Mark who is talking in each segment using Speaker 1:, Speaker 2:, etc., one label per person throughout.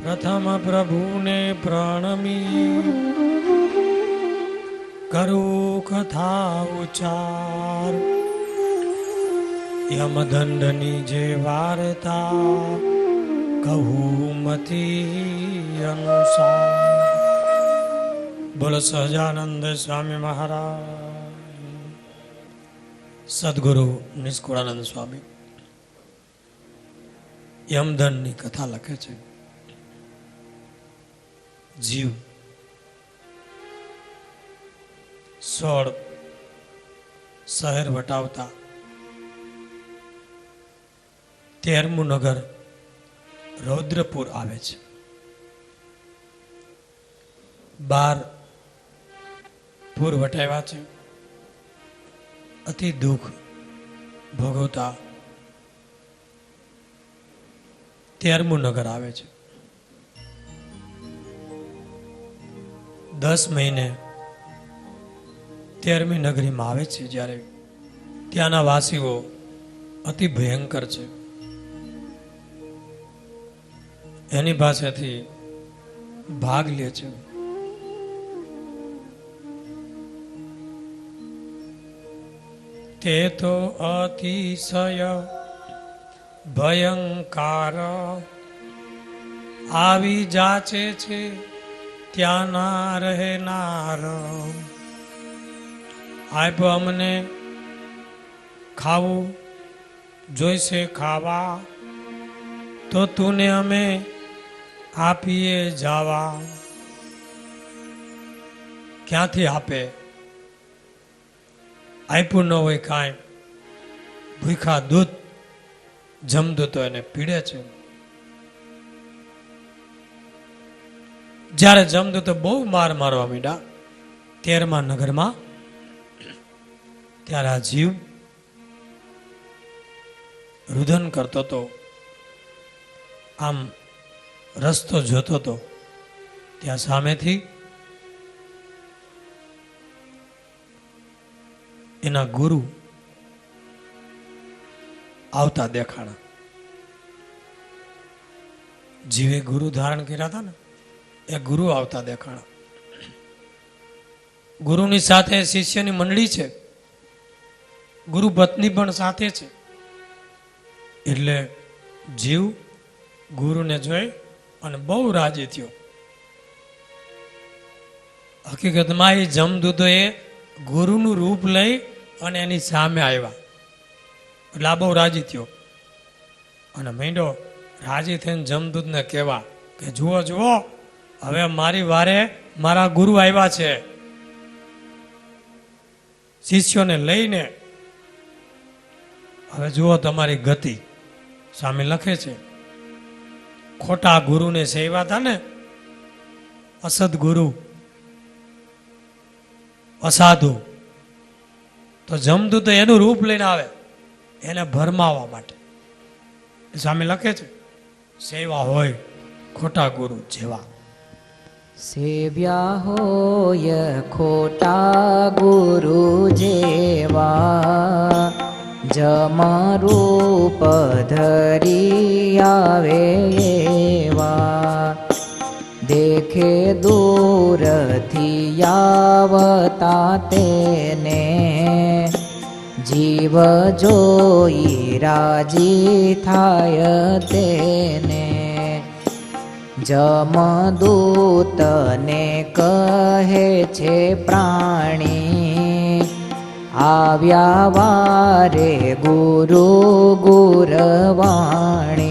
Speaker 1: પ્રથમ પ્રભુને પ્રણમી કરું કથા ઉચ્ચાર. યમદંડની જે વાર્તા કહું મતી અનુસાર. બોલો સહજાનંદ સ્વામી મહારાજ. સદગુરુ નિષ્કુળાનંદ સ્વામી યમદંડની કથા લખે છે. જીવ 16 શહેર વટાવતા 13મું નગર રૌદ્રપુર આવે છે. 12 પૂર વટાવ્યા છે. અતિ દુઃખ ભોગવતા 13મું નગર આવે છે. 10 મહિને 13મી નગરીમાં આવે છે. જ્યારે ત્યાંના વાસીઓ અતિ ભયંકર છે. એની પાસેથી ભાગ લે છે. તે તો અતિશય ભયંકર આવી જાચે છે ત્યાંના રહેનાર. આપ્યો અમને ખાવું જોઈશે ખાવા તો તુને અમે આપીએ જાવા. ક્યાંથી આપે? આપ્યું ન હોય કાંઈ. ભૂખા દૂધ જમદૂતો એને પીડે છે. જ્યારે જમદૂતો બહુ માર મારવા માંડ્યા 13મા નગરમાં, ત્યારે આ જીવ રુદન કરતો હતો. આમ રસ્તો જોતો હતો. ત્યાં સામેથી એના ગુરુ આવતા દેખાણા. જીવે ગુરુ ધારણ કર્યા હતા ને, એ ગુરુ આવતા દેખાણા. ગુરુની સાથે શિષ્યની મંડળી છે. ગુરુ પત્ની પણ સાથે છે. એટલે જીવ ગુરુને જોઈ અને બહુ રાજી થયો. હકીકતમાં એ જમદૂતોએ ગુરુનું રૂપ લઈ અને એની સામે આવ્યા. એટલે આ બહુ રાજી થયો અને માંડ્યો રાજી થઈને જમદૂતને કહેવા કે જુઓ જુઓ, હવે મારી વારે મારા ગુરુ આવ્યા છે. શિષ્યોને લઈને હવે જુઓ તમારી ગતિ. સામે લખે છે ખોટા ગુરુને સેવા હતા ને, અસદ ગુરુ, અસાધુ, તો જમદૂતો એનું રૂપ લઈને આવે એને ભરમાવવા માટે. સામે લખે છે સેવા હોય ખોટા ગુરુ જેવા.
Speaker 2: સેવ્યા હોય ખોટા ગુરુ જેવા, જમરૂપ ધરી આવે એવા. દેખે દૂરથી આવતા તેને, જીવ જોઈ રાજી થાય તેને. જમદૂતને કહે છે પ્રાણી, આવ્યા વારે ગુરુ ગુરવાણી.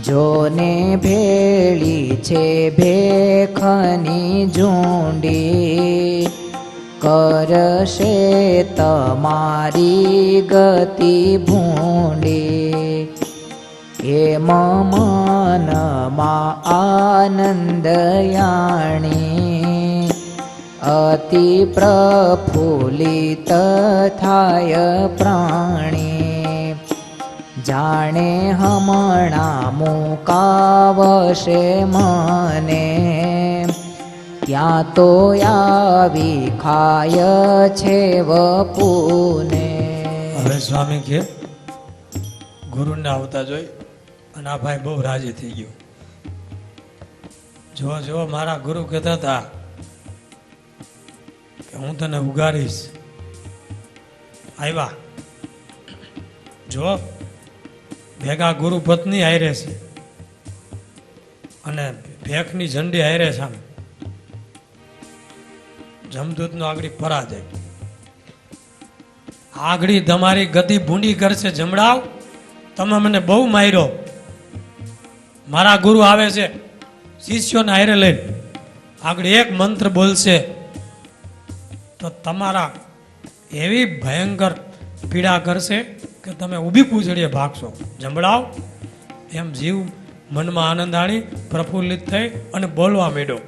Speaker 2: જોને ભેળી છે ભેખની ઝૂંડી, કરશે તમારી ગતિ ભૂંડી. એમ મનમાં આનંદ યાણી, અતિ પ્રફુલ્લિત થાય પ્રાણી. જાણે હમણાં મુકાવશે મને, ત્યાં તો આવી ખાય છે વપુને.
Speaker 1: હવે સ્વામી કે ગુરુને આવતા જોઈ અને આ ભાઈ બહુ રાજી થઈ ગયો. જો મારા ગુરુ કહેતા હતા કે હું તને ઉગારીશ. આવ્યા જો ભેગા ગુરુ પત્ની હારે છે અને ભેખની ઝંડી હારે છે. આમ જમદૂતનો આગળ પરાજય. આગળ તમારી ગતિ ભૂંડી કરશે જમડાવ. તમે મને બહુ માર્યો. મારા ગુરુ આવે છે શિષ્યોને હારે લઈને આગળ એક મંત્ર બોલશે તો તમારા એવી ભયંકર પીડા કરશે કે તમે ઊભી પૂંછડીએ ભાગશો. જમડાવ. એમ જીવ મનમાં આનંદ આણી પ્રફુલ્લિત થઈ અને બોલવા માંડ્યો.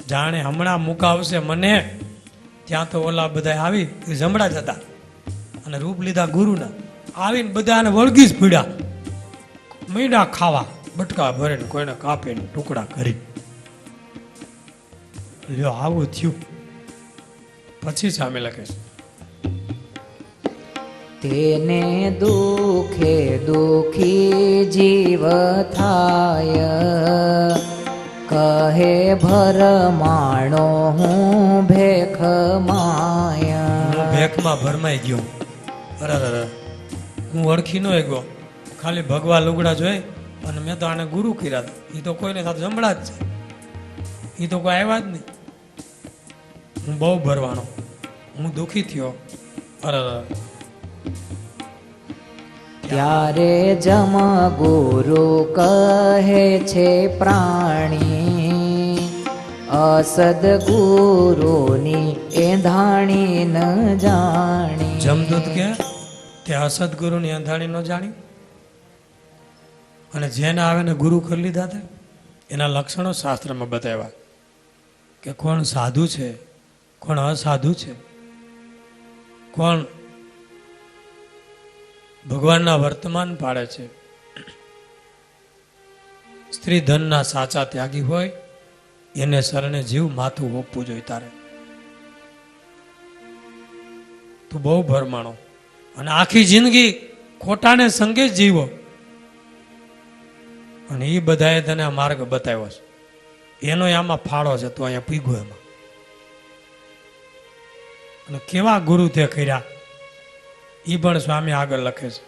Speaker 1: જાણે હમણાં મુકાવશે મને. ત્યાં તો ઓલા બધા આવી જમડા જતા અને રૂપ લીધા ગુરુના. આવીને બધાને વળગી જ પીડ્યા. મીંડા ખાવા બટકા ભરીને કોઈને કાપીને ટુકડા કરી. લ્યો આવું થયું. પછી સામે લખે છે
Speaker 2: તેને દુખે દુખી જીવ થાય, કહે ભરમાણો હું ભેખ માય.
Speaker 1: હું ભેખમાં ભરમાઈ ગયો. અરે હું ઓળખી ન ગયો. ખાલી ભગવા લુગડા જોઈ અને મેં તો આને ગુરુ કર્યા હતા. એ તો કોઈને સાથે જમડા જ છે. એ તો કોઈ આવ્યા જ નહીં. હું બહુ ભરવાનો. હું દુઃખી થયો. અરે
Speaker 2: ત્યારે જમ ગુરુ કહે છે પ્રાણી, અસદ ગુરુની એંધાણી ન જાણી.
Speaker 1: જમદૂત કે તે અસદ ગુરુની એંધાણી ન જાણી અને જેને આવે ને ગુરુ કરી લીધા હતા. એના લક્ષણો શાસ્ત્રમાં બતાવ્યા કે કોણ સાધુ છે, કોણ અસાધુ છે, કોણ ભગવાનના વર્તમાન પાડે છે. સ્ત્રી ધનના સાચા ત્યાગી હોય એને શરણે જીવ માથું ઓપવું જોઈએ. તારે તું બહુ ભરમાણો અને આખી જિંદગી ખોટાને સંગે જ જીવો અને એ બધાએ તને આ માર્ગ બતાવ્યો છે. એનો આમાં ફાળો છે. તું અહીંયા પીગો એમાં. અને કેવા ગુરુ તે કર્યા એ પણ સ્વામી આગળ લખે છે.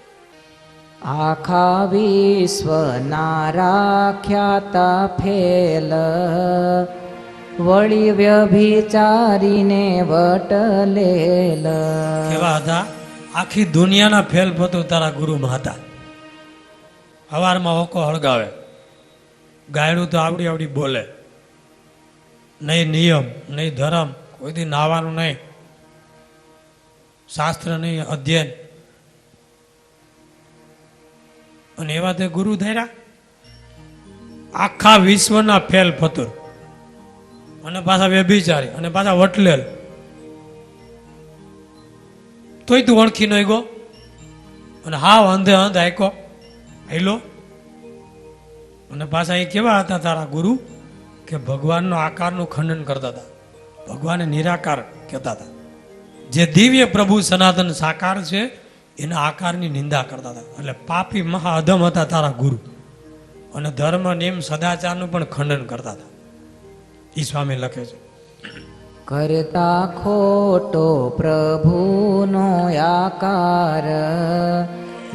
Speaker 2: આખા વિશ્વના રાખ્યાતા ફેલ, વળી વ્યભિચારીને વટલેલ.
Speaker 1: કેવા હતા? આખી દુનિયાના ફેલ ફતું તારા ગુરુમાં હતા. હવારમાં ઓકો હળગાવે, ગાયડું તો આવડી આવડી બોલે, નહીં નિયમ નહીં ધર્મ, કોઈ દી નાવાનું નહીં, શાસ્ત્ર નહીં અધ્યયન. અને એવા તે ગુરુ ધર્યા. આખા વિશ્વના ફેલ ફતુર અને પાછા વ્યભિચારી અને પાછા વટલેલ. તોય તું ઓળખી ન ગયો અને હાવ અંધે અંધ આયકો હેલો. અને પાછા એ કેવા હતા તારા ગુરુ કે ભગવાનનો આકારનું ખંડન કરતા હતા. ભગવાનને નિરાકાર કહેતા હતા. જે દિવ્ય પ્રભુ સનાતન સાકાર છે એના આકારની નિંદા કરતા હતા. એટલે પાપી મહા અધમ હતા તારા ગુરુ. અને ધર્મ નિયમ સદાચારનું પણ ખંડન કરતા હતા. એ સ્વામી લખે છે.
Speaker 2: કરતા ખોટો પ્રભુનો આકાર,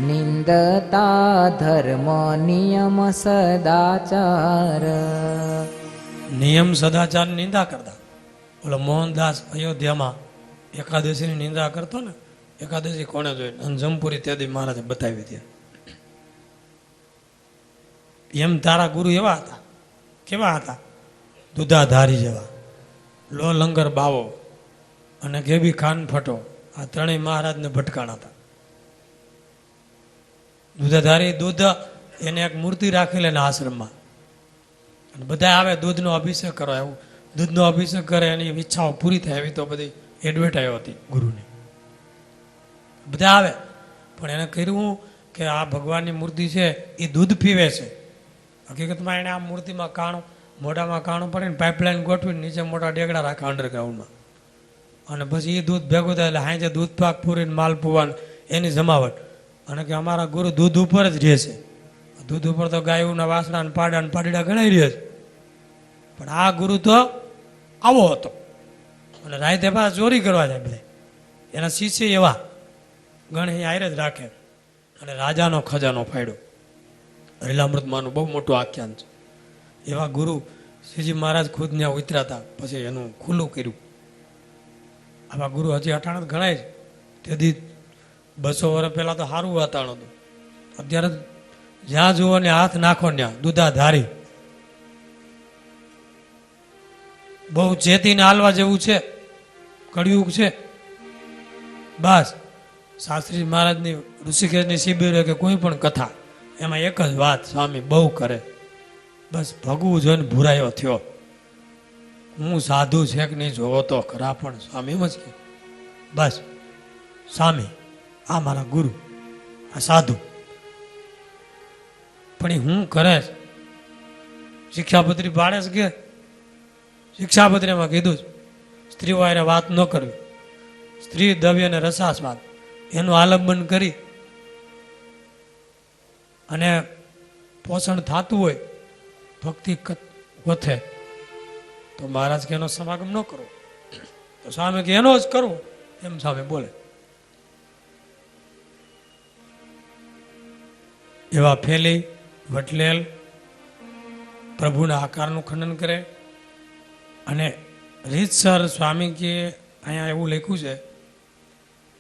Speaker 2: નિંદતા ધર્મ નિયમ સદાચાર.
Speaker 1: નિયમ સદાચાર નિંદા કરતા. ઓલો મોહનદાસ અયોધ્યામાં એકાદશીની નિંદા કરતો ને. એકાદશી કોને જોઈ? અને જમપુરી ત્યાદી મહારાજે બતાવી ત્યાં. એમ તારા ગુરુ એવા હતા. કેવા હતા? દુધાધારી જેવા. લો લંગર બાવો અને ગેબી ખાન ફટો, આ ત્રણેય મહારાજને ભટકાણા હતા. દૂધાધારી દૂધ એને એક મૂર્તિ રાખેલી એના આશ્રમમાં. અને બધા આવે દૂધનો અભિષેક કરો. એવું દૂધનો અભિષેક કરે એની ઈચ્છાઓ પૂરી થાય એવી તો બધી એડવર્ટાઈઝ હતી ગુરુની. બધા આવે પણ એને કર્યું કે આ ભગવાનની મૂર્તિ છે એ દૂધ પીવે છે. હકીકતમાં એને આ મૂર્તિમાં કાણું, મોઢામાં કાણું પડે, પાઇપલાઇન ગોઠવીને નીચે મોટા ડેગડા રાખે અંડરગ્રાઉન્ડમાં. અને પછી એ દૂધ ભેગું થાય એટલે હાંજે દૂધ પાક પૂરીને માલ પુવાન એની જમાવટ. અને કે અમારા ગુરુ દૂધ ઉપર જ રહે છે. દૂધ ઉપર તો ગાયોના વાસણા પાડા પાડીડા ગણાઈ રહ્યા છે. પણ આ ગુરુ તો આવો હતો. અને રાતે પાછા ચોરી કરવા જાય બધા. એના શિષ્ય એવા ગણ એ આયર જ રાખે. અને રાજાનો ખજાનો ફાડ્યો. લીલામૃતમાંનું બહુ મોટું આખ્યાન છે. એવા ગુરુ શ્રીજી મહારાજ ખુદ ત્યાં ઉતર્યા હતા, પછી એનું ખુલ્લું કર્યું. આવા ગુરુ હજી અટાણા ગણાય છે. તેથી 200 વર્ષ પહેલાં તો સારું વાતાવરણ હતું. અત્યારે જ્યાં જુઓ ને હાથ નાખો ત્યાં દુધાધારી. બહુ ચેતીને હાલવા જેવું છે, કળિયુગ છે. બસ શાસ્ત્રી મહારાજની ઋષિકેશની શિબિર કે કોઈ પણ કથા, એમાં એક જ વાત સ્વામી બહુ કરે, બસ ભગવું જોઈને ભૂરાયો થયો. હું સાધુ છે કે નહીં જોવો તો ખરા, પણ સ્વામી એમ જ કે બસ સ્વામી આ મારા ગુરુ, આ સાધુ. પણ એ હું કરે છે? શિક્ષાપત્રી પાડે છે કે શિક્ષાપત્રીમાં કીધું છે સ્ત્રીઓ હારે વાત ન કરવી, સ્ત્રી દ્રવ્ય અને રસાસ્વાદ એનું આલંબન કરી અને પોષણ થતું હોય ભક્તિ વધે તો મહારાજ કે એનો સમાગમ ન કરો. તો સ્વામી કે એનો જ કરવો, એમ સ્વામી બોલે. એવા ફેલી વટલેલ પ્રભુના આકારનું ખંડન કરે. અને રીતસર સ્વામી કે અહીંયા એવું લખ્યું છે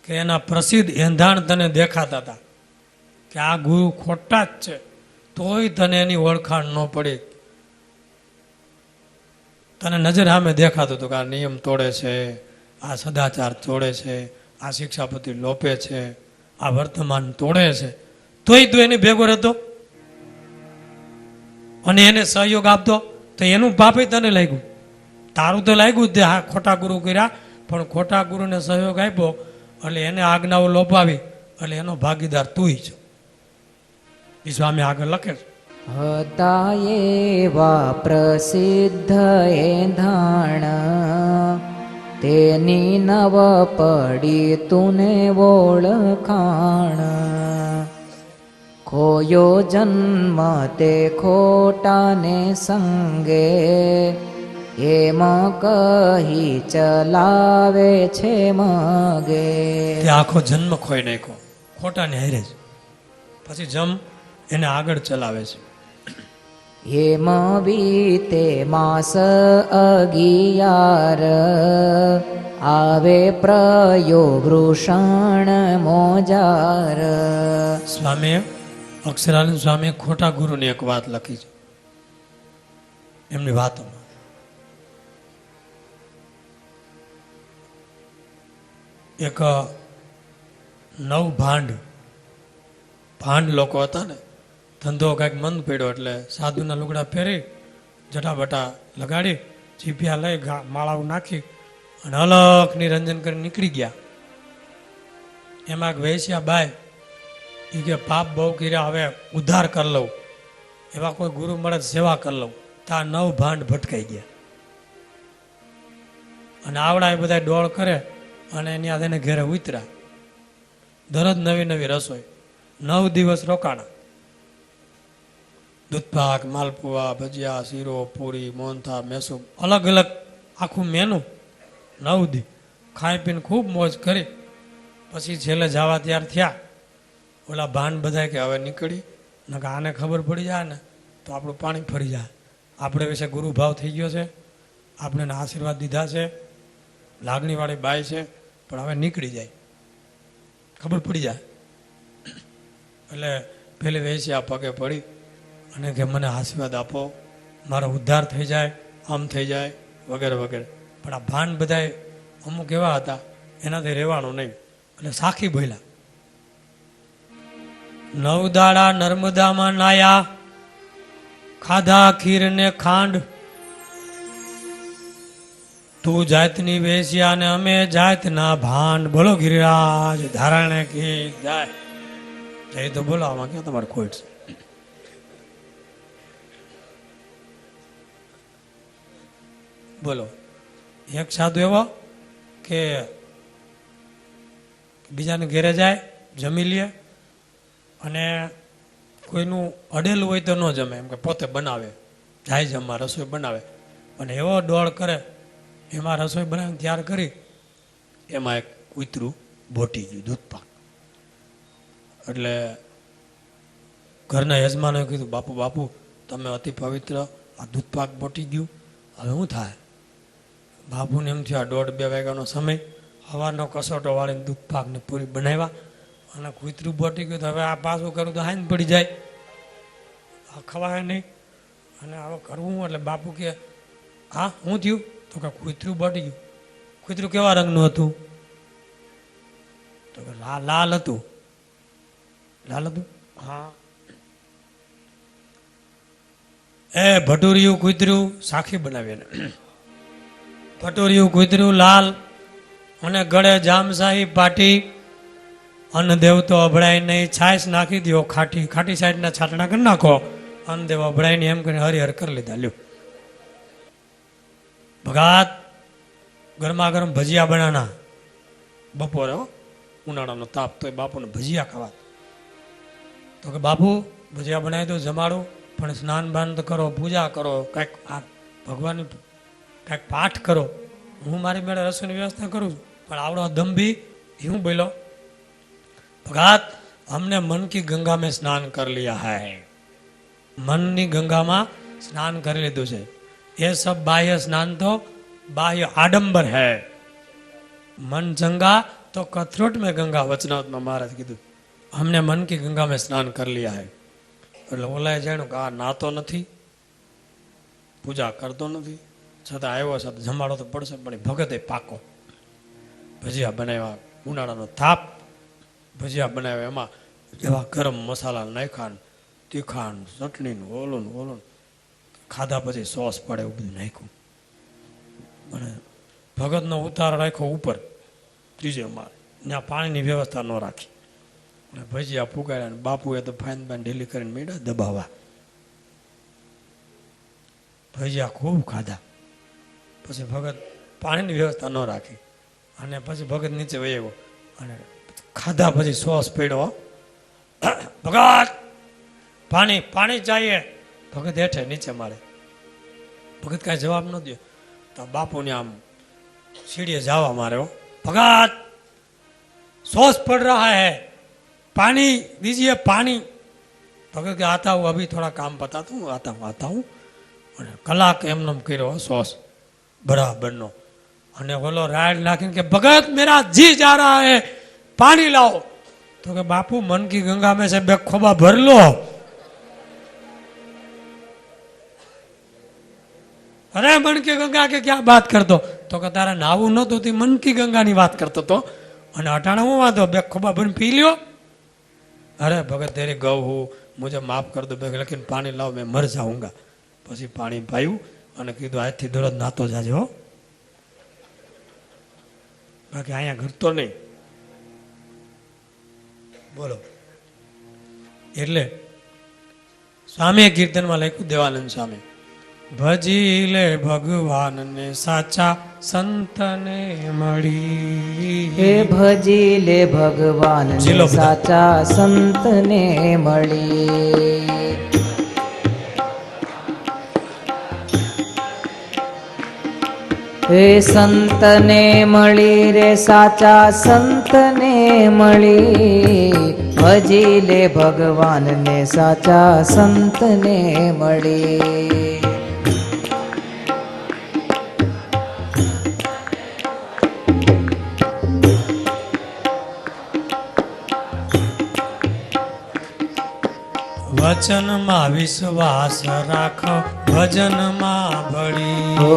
Speaker 1: કે એના પ્રસિદ્ધ એંધાણ તને દેખાતા હતા કે આ ગુરુ ખોટા જ છે, તોય તને એની ઓળખાણ ન પડી. તને નજર સામે દેખાતું હતું કે આ નિયમ તોડે છે, આ સદાચાર તોડે છે, આ શિક્ષાપતિ લોપે છે, આ વર્તમાન તોડે છે, તોય તું એની ભેગો રહેતો અને એને સહયોગ આપતો, તો એનું પાપે તને લાગ્યું. તારું તો લાગ્યું જ હા ખોટા ગુરુ કર્યા, પણ ખોટા ગુરુને સહયોગ આપ્યો એટલે એને આજ્ઞાઓ લોપાવી, એટલે એનો ભાગીદાર તુંય છો. એ સ્વામી આગળ લખે છે.
Speaker 2: હતા એવા પ્રસિદ્ધ એંધાણ, તેની નવ પડી તુને ઓળખાણ. ખોયો જન્મ તે ખોટાને સંગે, એમ કહી ચલાવે છે મગે.
Speaker 1: તે આખો જન્મ ખોઈ નાખ્યો ખોટાને હારે જ, પછી જમ એને આગળ ચલાવે છે.
Speaker 2: એમ વીતે માસ 11, આવે પ્રયો વૃષણ મોજાર.
Speaker 1: સ્વામીએ અક્ષરાનંદ સ્વામીએ ખોટા ગુરુની એક વાત લખી છે એમની વાતોમાં. એક 9 ભાંડ લોકો હતા ને, ધંધો કાંઈક મંદ પડ્યો એટલે સાધુના લુગડા પહેરી જટાબટા લગાડી જીભિયા લઈ માળાઓ નાખી અને અલગ નિરંજન કરી નીકળી ગયા. એમાં એક વૈશ્યા બાય એ કે પાપ બહુ કર્યા, હવે ઉદ્ધાર કરી લઉં, એવા કોઈ ગુરુ મળે સેવા કરી લઉં. ત્યાં 9 ભાંડ ભટકાઈ ગયા અને આવડા એ બધા ડોળ કરે અને એની આ એને ઘેરે ઉતર્યા. દરરોજ નવી નવી રસોઈ, 9 દિવસ રોકાણા. દૂધપાક, માલપુઆ, ભજીયા, શીરો, પૂરી, મોહનથાળ, મેસૂબ, અલગ અલગ આખું મેનુ. 9 દી ખાઈ પીને ખૂબ મોજ કરી. પછી છેલ્લે જવા તૈયાર થયા. ઓલા ભાંડ બધા કે હવે નીકળી, નકર આને ખબર પડી જાય ને તો આપણું પાણી ફરી જાય. આપણે વિશે ગુરુભાવ થઈ ગયો છે, આપણે આશીર્વાદ દીધા છે, લાગણીવાળી બાઈ છે, પણ હવે નીકળી જાય, ખબર પડી જાય. એટલે પેલી વેશ્યા પગે પડી અને કે મને આશીર્વાદ આપો, મારો ઉદ્ધાર થઈ જાય, આમ થઈ જાય વગેરે વગેરે. પણ આ ભાન બધાય અમુક એવા હતા એનાથી રહેવાનું નહીં, એટલે સાખી બોલ્યા. 9 દાડા નર્મદામાં નાયા, ખાધા ખીર ને ખાંડ, તું જાતની વેશ્યા ને અમે જાતના ભાંડ. બોલો ગિરિરાજ ધારણે કી જાય. જય તો બોલો, આમાં ક્યાં તમારે ખોટ છે? બોલો. એક સાધુ એવો કે બીજાને ઘેરે જાય, જમી લે અને કોઈનું અડેલું હોય તો ન જમે, એમ કે પોતે બનાવે, જાય જમવા, રસોઈ બનાવે. અને એવો દોડ કરે, એમાં રસોઈ બનાવીને તૈયાર કરી, એમાં એક કૂતરું બોટી ગયું દૂધપાક. એટલે ઘરના યજમાનોએ કીધું, બાપુ બાપુ તમે અતિ પવિત્ર, આ દૂધપાક બોટી ગયું, હવે શું થાય? બાપુને એમ થયું, આ 1:30-2 વાગ્યાનો સમય, સવારનો કસોટો વાળીને દૂધપાકને પૂરી બનાવ્યા અને કૂતરું બોટી ગયું, તો હવે આ પાછું કરું તો હાંજ પડી જાય, આ ખવાય નહીં, અને હવે કરવું. એટલે બાપુ કે હા શું થયું? તો કે કૂતરું બોટી ગયું. કૂતરું કેવા રંગનું હતું? તો કે લાલ હતું. લાલ હતું? હા. એ ભટુરિયું કૂતરું સાખી બનાવી એને. ભટુરિયું કૂતરું લાલ અને ગળે જામશાહી પાટી, અન્નદેવ તો અભડાય નહીં, છાશ નાખી દો ખાટી, ખાટી સાઈડના છાટણા કરી નાખો, અન્નદેવ અભડાય નહીં, એમ કરીને હરિહર કરી લીધા. લ્યો ભગાત ગરમા ગરમ ભજીયા બનાના બપોરે, હો ઉનાળાનો તાપ, તો એ બાપુને ભજીયા ખાવા. તો કે બાપુ ભજીયા બનાવી દો, જમાડું, પણ સ્નાન બાન તો કરો, પૂજા કરો, કાંઈક આ ભગવાનની કાંઈક પાઠ કરો. હું મારી મેળે રસોઈની વ્યવસ્થા કરું છું, પણ આવડો દંભી હું બોલો, ભગાત हमने मन की गंगा में स्नान कर लिया है. મનની ગંગામાં સ્નાન કરી લીધું છે. ये सब बाह्य स्नान तो बाह्य आडंबर है, मन चंगा तो कथरोट में गंगा. वचनावत में महाराज કીધું, हमने मन की गंगा में स्नान कर लिया है. એટલે ઓલાએ જાણ્યું કે આ નાતો નથી, પૂજા કરતો નથી, છતાં આવ્યો છે, જમાડો તો પડશે, પણ ભગતે પાકો. ભજીયા બનાવ્યા, ઉનાળાનો થાપ, ભજીયા બનાવ્યા, એમાં એવા ગરમ મસાલા નાખ્યા, તીખાન ચટણી ઓલું ઓલું, ખાધા પછી સોસ પડે એવું બધું નાખ્યું. અને ભગતનો ઉતારો રાખ્યો ઉપર ત્રીજે માળે, ત્યાં પાણીની વ્યવસ્થા ન રાખી, અને ભજીયા ફૂગાડ્યા, અને બાપુએ તો ફાઈન બાઈન ઢીલી કરીને મીડા દબાવવા. ભજીયા ખૂબ ખાધા. પછી ભગત પાણીની વ્યવસ્થા ન રાખી, અને પછી ભગત નીચે વહી આવ્યો, અને ખાધા પછી સોસ પડ્યો, ભગત પાણી પાણી ચાહીએ. ભગત હેઠે નીચે મારે, ભગત કાંઈ જવાબ ન દે. તો બાપુને આમ સીડીએ જવા માર્યો, ભગત સોસ પડ रहा है, पानी दीजिए पानी. भगत के आता हूँ, अभी थोड़ा काम बताता हूँ, आता हूँ. અને કલાક એમને કર્યો સોસ બરાબરનો, અને બોલો રાડ નાખીને કે ભગત મેરા જી જા રહા હે, પાણી લાવો. તો કે બાપુ મન કી ગંગા में से બે ખોબા ભર લો. અરે મન કી ગંગા કે ક્યાં વાત કરતો? તો કે તારા નાવું નહોતું તે મન કી ગંગાની વાત કરતો તો, અને અટાણા હું વાંધો, બે ખોબા ભરીને પી લ્યો. અરે ભગત તેરી ગૌ હું, મુझे માફ કર દો, લેकिन પાણી લાવો, મેં મર જાઉંગા. પછી પાણી પાયું અને કીધું આજથી દરરોજ નાતો જાજો, બાકી અહીંયા ઘરતો નહીં. બોલો. એટલે સ્વામી કીર્તનમાં લખ્યું, દેવાનંદ સ્વામી, ભજી લે ભગવાનને સાચા સંતને મળી.
Speaker 2: હે ભજી લે ભગવાન સાચા સંતને મળી. હે સંતને મળી રે સાચા સંતને મળી. ભજી લે ભગવાનને સાચા સંતને મળી.
Speaker 1: વચનમાં વિશ્વાસ રાખો, ભજનમાં ભળી.
Speaker 2: ઓ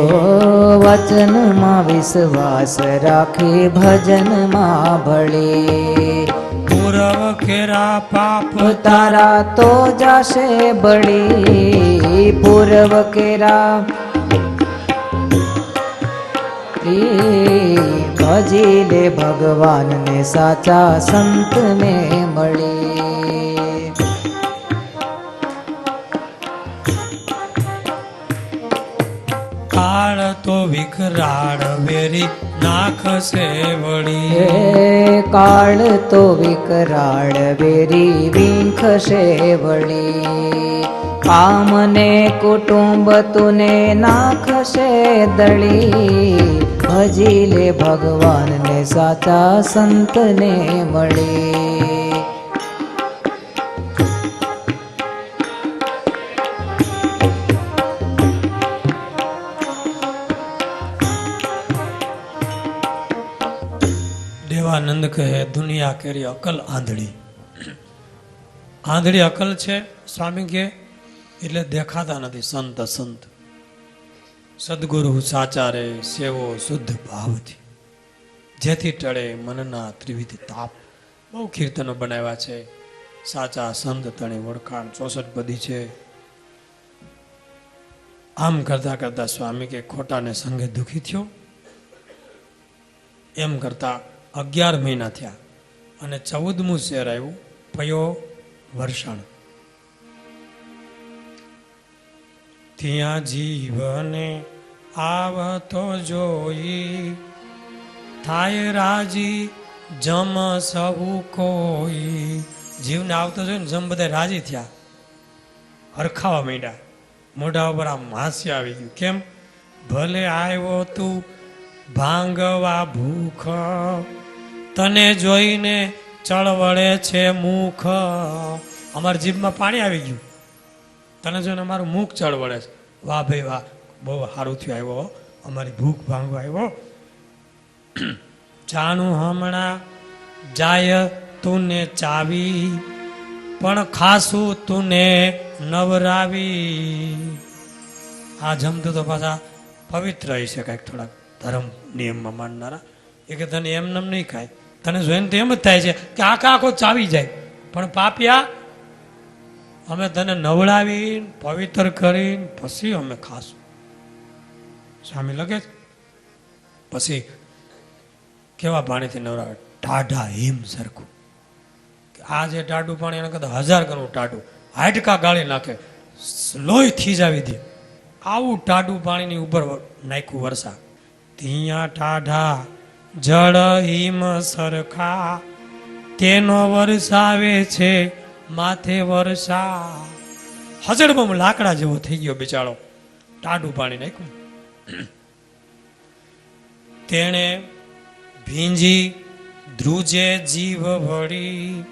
Speaker 2: વચનમાં વિશ્વાસ રાખી, ભજનમાં ભળી.
Speaker 1: પૂરવ કેરા પાપ
Speaker 2: તારા તો જાશે બળી. પૂર્વ કેરા ભજી લે ભગવાનને સાચા સંતને મળી.
Speaker 1: કાળ તો વિકરાળ વેરી નાખશે વળી.
Speaker 2: હે કાળ તો વિકરાળ વેરી વિંખશે વળી. કામને કુટુંબ તુને નાખશે દળી. ભજી લે ભગવાનને સાચા સંતને મળી.
Speaker 1: દેવાનંદ કહે દુનિયા કેરી અકલ આંધળી. આંધળી અકલ છે સ્વામી કે એટલે દેખાતા નથી સંત સંત. સદગુરુ સાચા રે સેવો શુદ્ધ ભાવથી. જેથી ટળે મનના ત્રિવિધ તાપ. બહુ કીર્તનો બનાવ્યા છે. સાચા સંત તણી ઓળખાણ 64 પદી છે. આમ કરતા કરતા સ્વામી કે ખોટાને સંગે દુખી થયો. એમ કરતા 11 મહિના થયા અને 14મું શેર આવ્યું પયો વર્ષાણ. ત્યાં જીવને આવતો જોઈ થાય રાજી જમ સહુ કોઈ. જીવને આવતો જોઈને જમ બધા રાજી થયા, હરખાવા માંડ્યા. મોઢા ઉપર આમ હાસ્ય આવી ગયું. કેમ? ભલે આવ્યો તું ભાંગવા ભૂખ, તને જોઈને ચળવળે છે મુખ. અમારી જીભમાં પાણી આવી ગયું. તને જોઈને અમારું મુખ ચળવળે છે. વાહ ભાઈ વાહ, બહુ સારું થયું આવ્યો, અમારી ભૂખ ભાંગવા આવ્યો. જાણું હમણાં જાય તુને ચાવી, પણ ખાસું તુને નવરાવી. આ જમતું તો પાછા પવિત્ર રહી છે, કાંઈક થોડાક ધર્મ નિયમમાં માનનારા. એ કે તને એમ નહીં ખાય, તને જોઈને તો એમ જ થાય છે કે આખો ચાવી જાય. પણ પાપિયા, અમે તને નવડાવીને પવિત્ર કરીને પછી અમે ખાશું. સ્વામી લગે પછી કેવા પાણીથી નવડાવે? ટાઢા હિમ સરખું. આ જે ટાઢું પાણી એને કદાચ 1000 ગણું ટાઢું, હાડકા ગાળી નાખે, લોહી થીજાવી દે. આવું ટાઢું પાણીની ઉપર નાખ્યું વરસા. ત્યાં ટાઢા જળ હિમ સરખા, તેનો વરસાવે છે માથે વર્ષા. હજડબમ લાકડા જેવો થઈ ગયો બિચારો, ટાઢું પાણી નાખ્યું. તેણે ભીંજી ધ્રુજે જીવ વળી,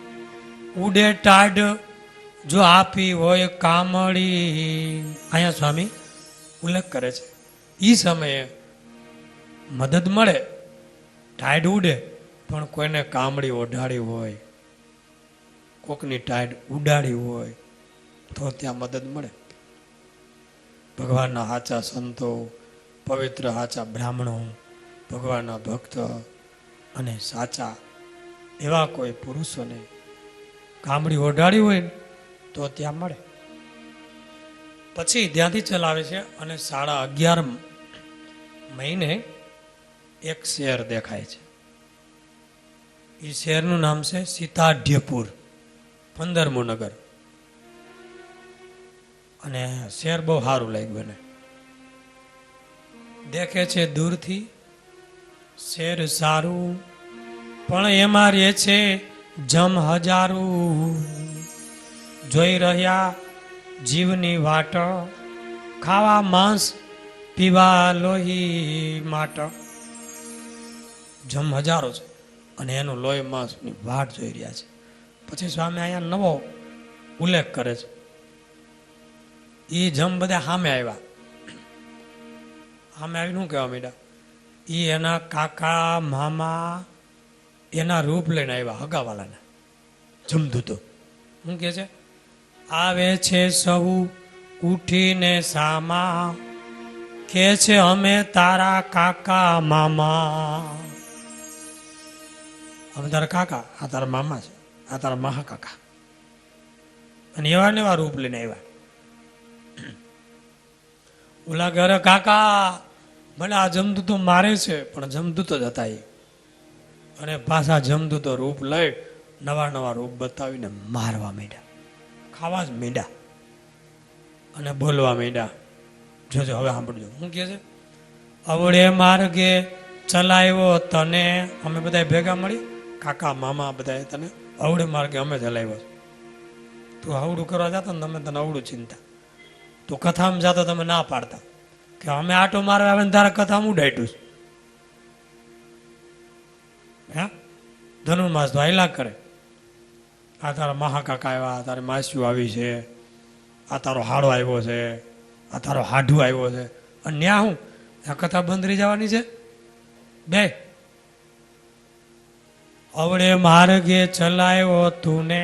Speaker 1: ઉડે ટાઢ જો આપી હોય કામળી. અહીંયા સ્વામી ઉલ્લેખ કરે છે એ સમયે મદદ મળે, ટાઢ ઉડે, પણ કોઈને કામળી ઓઢાડી હોય, કોકની ટાઢ ઉડાડી હોય તો ત્યાં મદદ મળે. ભગવાનના સાચા સંતો, પવિત્ર સાચા બ્રાહ્મણો, ભગવાનના ભક્ત અને સાચા એવા કોઈ પુરુષોને કામળી ઓઢાડી હોય ને તો ત્યાં મળે. પછી ત્યાંથી ચલાવે છે અને 11.5 મહિને એક શહેર દેખાય છે. એ શહેરનું નામ છે સીતાઢ્યપુર, 15મું નગર. અને શહેર બહુ સારું લાગ્યું એને. દેખે છે દૂરથી શહેર સારું, પણ એમાં રહે છે જમ હજારું. જોઈ રહ્યા જીવની વાટ, ખાવા માંસ પીવા લોહી માટ. જમ હજારો છે અને એનું લોહી માંસની વાટ જોઈ રહ્યા છે. પછી સ્વામી અહીંયા નવો ઉલ્લેખ કરે છે. એ જમ બધા સામે આવ્યા. સામે આવીને શું કહેવા માંડ્યા? એ એના કાકા મામા એના રૂપ લઈને આવ્યા, હગાવાલાના જમદૂતો. શું કહે છે? આવે છે સહુ ઉઠીને સામા, કે છે અમે તારા કાકા મામા. અમે તારા કાકા, આ તારા મામા છે, આ તારા મહાકાકા. અને એવા ને એવા રૂપ લઈને આવ્યા. ઓલા ઘરે કાકા ભલે આ જમદૂતો મારે છે, પણ જમદૂતો જ હતા એ. અને પાછા જમદૂતો રૂપ લઈ નવા નવા રૂપ બતાવીને મારવા માંડ્યા, ખાવા જ માંડ્યા અને બોલવા માંડ્યા. જોજો હવે સાંભળજો શું કહે છે? અવળે માર્ગે ચલાવ્યો તને, અમે બધા ભેગા મળી, કાકા મામા બધા તને અવડે માર્ગે અમે ચલાવ્યો. તું અવડું કરવા જતો ને તમે તને અવડું ચિંતા. તું કથામાં જાતો તમે ના પાડતા કે અમે આટો મારવા આવે ને તારા કથામાં ઉડાડ્યું છે. હે ધનુર્માસ તો હાયલા કરે. આ તારા મહાકાકા આવ્યા, તારી માસીઓ આવી છે, આ તારો હાડો આવ્યો છે, આ તારો હાડું આવ્યો છે, અને ન્યા હું આ કથા બંધ રહી જવાની છે બે. અવળે માર્ગે ચલાવ્યો તુને,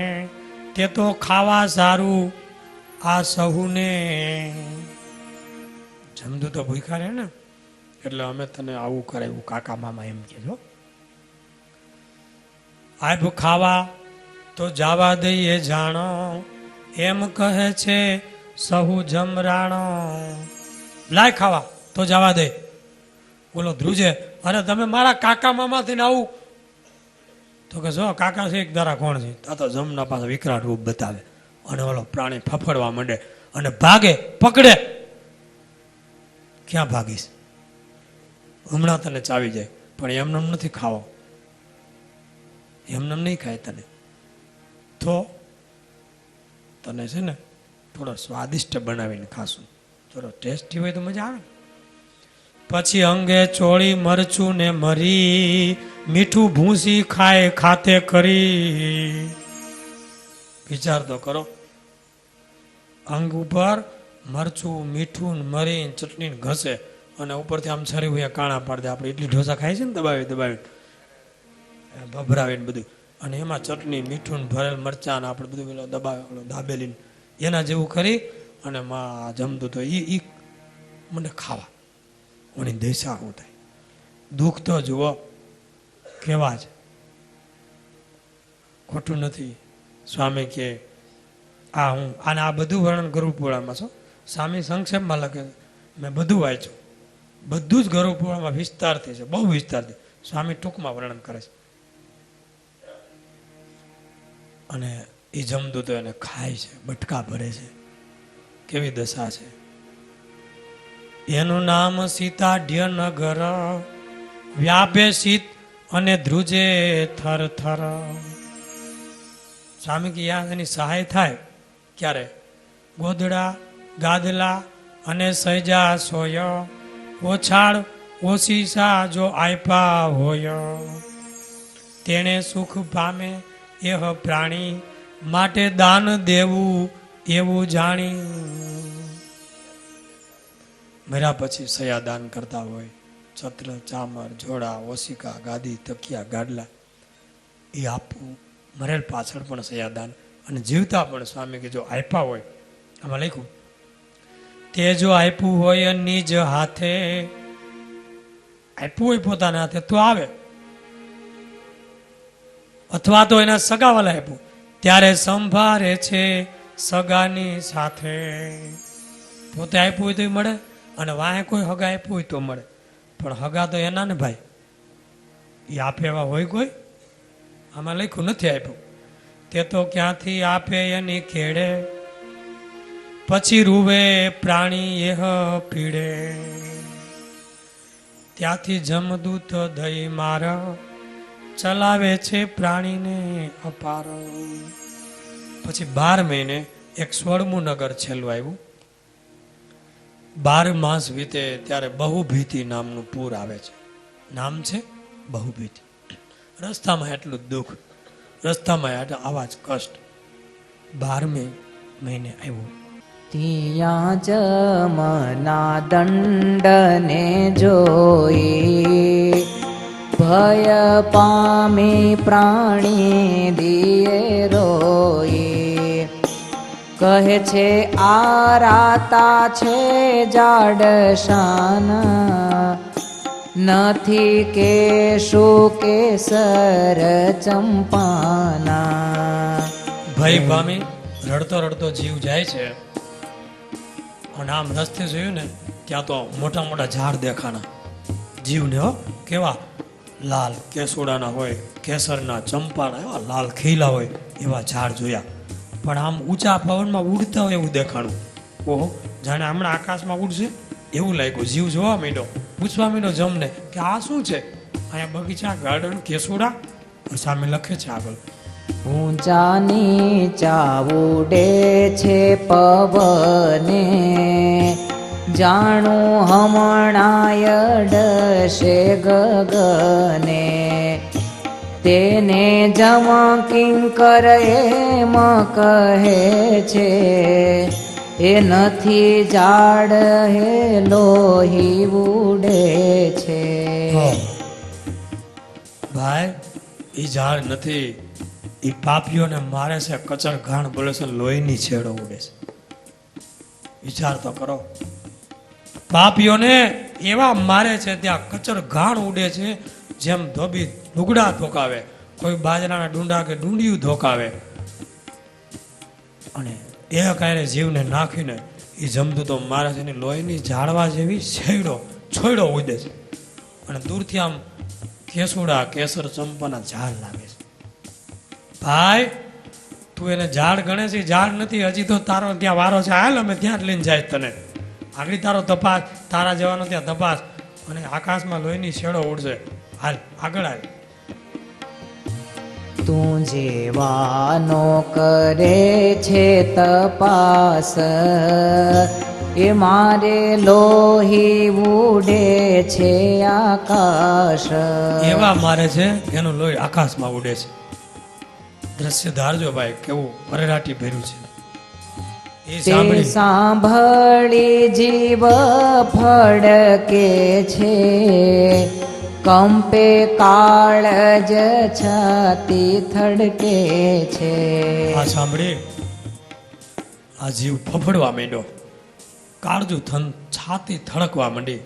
Speaker 1: તે તો ખાવા સારું આ સહુને. જમદુ તો ભૂખા રહે ને, એટલે અમે તને આવું કરાવ્યું, કાકા મામા એમ કહેજો. આપ ખાવા તો જવા દઈએ જાણો, એમ કહે છે સહુ જમરાણો. લાય ખાવા તો જવા દે. બોલો ધ્રુજે, અરે તમે મારા કાકા મામાથી ને આવું. તો કે જો કાકા છે એક દારા કોણ છે, આ તો જમના પાસે વિકરાળ રૂપ બતાવે, અને ઓલો પ્રાણી ફફડવા માંડે અને ભાગે, પકડે. ક્યાં ભાગીશ, હમણાં તને ચાવી જાય, પણ એમને નથી ખાવો, એમને નહીં ખાય તને. તો તને છે ને થોડો સ્વાદિષ્ટ બનાવીને ખાશું, થોડો ટેસ્ટી હોય તો મજા આવે. પછી અંગે ચોળી મરચું ને મરી, મીઠું ભૂસી ખાય ખાતે કરી. વિચાર તો કરો, અંગ ઉપર મરચું મીઠું મરી ચટણી ઘસે, અને ઉપરથી આમ છરી હોય કાણા પાડી દે. આપણે ઇડલી ઢોસા ખાય છે ને દબાવી દબાવી ભભરાવીને બધું, અને એમાં ચટણી મીઠું ભરેલ મરચાં આપણે બધું પેલો દબાવે દાબેલીને એના જેવું કરી અને માં જમતું તો ઈ મને ખાવા ઓની દેશા શું થાય. દુઃખ તો જુઓ કેવા છે, ખોટું નથી. સ્વામી કે આ હું અને આ બધું વર્ણન ગરુડ પુરાણમાં છો. સ્વામી સંક્ષેપમાં લખે છે, મેં બધું વાંચ્યું, બધું જ ગરુડ પુરાણમાં વિસ્તારથી છે, બહુ વિસ્તારથી. સ્વામી ટૂંકમાં વર્ણન કરે છે. અને એ જમદૂત એને ખાય છે, બટકા ભરે છે, કેવી દશા છે. એનું નામ સીતાઢ્ય નગર, વ્યાપે શીત અને ધ્રુજે થર થર. સ્વામી કે યા એની સહાય થાય ક્યારે? ગોદડા ગાદલા અને સૈજા સોય, ઓછાળ ઓશીસા જો આપ્યા હોય. તેણે સુખ પામે એહ પ્રાણી, માટે દાન દેવું એવું જાણી. મર્યા પછી સયા દાન કરતા હોય, છત્ર ચામર જોડા ઓશિકા ગાદી તકિયા ગાડલા એ આપવું. મરેલ પાછળ પણ સયા દાન, અને જીવતા પણ સ્વામી કે જો આપ્યા હોય, આમાં લખ્યું તે જો આપ્યું હોય નિજ હાથે, આપ્યું હોય પોતાના હાથે તો આવે, અથવા તો એના સગાવાલા આપ્યું ત્યારે સંભાળે છે સગાની સાથે. પોતે આપ્યું હોય તો મળે, અને વાહે કોઈ હગા આપ્યું હોય તો મળે, પણ હગા તો એના ને ભાઈ, એ આપે એવા હોય કોઈ? આમાં લખ્યું નથી આપ્યું. તે તો ક્યાંથી આપે એની ખેડે, પછી રૂવે પ્રાણી એહ પીડે. ત્યાંથી જમદૂત દઈ માર, ચલાવે છે પ્રાણીને અપાર. પછી 12 મહિને એક 16મું નગર છેલ્લું આવ્યું. 12 માસ વીતે ત્યારે બહુભીતિ નામનું પૂર આવે છે. નામ છે બહુભીતિ. રસ્તામાં એટલું દુઃખ, રસ્તામાં આવા જ કષ્ટ. 12મે મહિને આવ્યું.
Speaker 2: ત્યાં જમના દંડને જોઈ, ભય પામી પ્રાણી દિયે રોઈ. કહે છે આ રાતા છે જાડશાના, નથી કે શું કેસર ચંપાના.
Speaker 1: ભય પામી રડતો રડતો જીવ જાય છે, અને આમ રસ્તે જોયું ને ત્યાં તો મોટા મોટા ઝાડ દેખાણા. જીવને હો કેવા લાલ કેસુડાના હોય, કેસરના ચંપાના એવા લાલ ખીલા હોય એવા ઝાડ જોયા. પણ આમ ઊંચા પવનમાં ઉડતા હોય એવું દેખાણું. ઓહો, જાણે હમણાં આકાશમાં ઉડશે એવું લાગ્યું. જીવ જોવા માંડ્યો. પૂછવા માંડ્યો જમને કે આ શું છે? અહીંયા બગીચા, ગાર્ડન, કેસુડા. સામે લખે છે આગળ,
Speaker 2: ઊંચા નીચા ઉડે છે પવને, જાણું હમણાય ડશે ગગને. તેને જમ કિંકર એમ કહે છે, એ નથી ઝાડ હે લોહી ઉડે છે.
Speaker 1: ભાઈ એ ઝાડ નથી, એ પાપીઓને મારે છે, કચર ઘાણ બોલે છે, લોહીની છેડો ઉડે છે. વિચાર તો કરો, પાપીઓને એવા મારે છે ત્યાં કચર ઘાણ ઉડે છે, જેમ ધોબી લુગડા ધોકાવે, કોઈ બાજરાના ડુંડા કે ડુંડિયું ધોકાવે, અને એ કાંઈ જીવને નાખીને એ જમતું તો મારે છે એની લોહીની ઝાડવા જેવી છોયડો ઉડે છે. અને દૂરથી આમ કેસુડા, કેસર, ચંપાના ઝાડ લાગે છે. ભાઈ તું એને ઝાડ ગણે છે, ઝાડ નથી. હજી તો તારો ત્યાં વારો છે, હાલ અમે ત્યાં જ લઈને જાય તને. આગળ તારો તપાસ, તારા જવાનો ત્યાં તપાસ, અને આકાશમાં લોહીની છેડો ઉડશે. હાલ આગળ હાલ.
Speaker 2: તું જેવાનો કરે છે તપાસ, એ મારે લોહી ઉડે છે આકાશ.
Speaker 1: એવા મારે છે એનું લોહી આકાશમાં ઉડે છે. દ્રશ્ય ધારજો ભાઈ, કેવું અરેરાટી ભર્યું છે.
Speaker 2: તે સાંભળી જીવ ફડકે છે, કંપે કાળજ છાતી થડકે છે.
Speaker 1: આ સાંભળી આ જીવ ફફડવા માંડ્યો, કાળજું છાતી થડકવા માંડી,